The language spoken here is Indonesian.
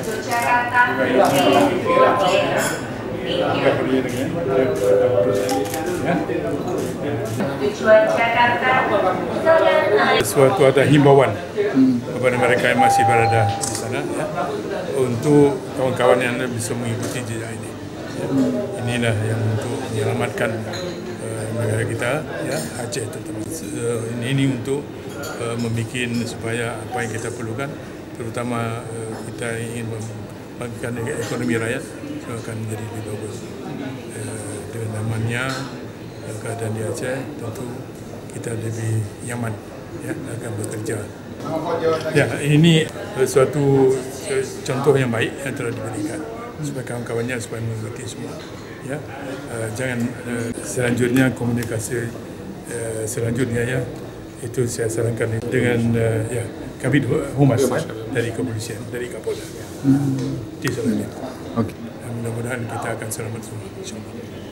to Jakarta. Tujuan Jakarta. Suatu ada himbauan kepada mereka yang masih berada di sana ya, untuk kawan-kawan yang bisa mengikuti jejak ini. Ya. Inilah yang untuk menyelamatkan negara kita, ya, Aceh terutama. Ini untuk membuat supaya apa yang kita perlukan, terutama kita ingin membangkitkan ekonomi rakyat, akan menjadi lebih bagus. Dengan namanya keadaan di Aceh, tentu kita lebih nyaman ya akan bekerja. Ya, ini suatu contoh yang baik yang telah diberikan supaya kawan-kawannya supaya mengerti semua. Ya, jangan selanjutnya komunikasi selanjutnya ya itu saya sarankan dengan ya Kabid Humas dari kepolisian, dari Kapolda. Oke. Mudah-mudahan kita akan selamat semua. Insyaallah.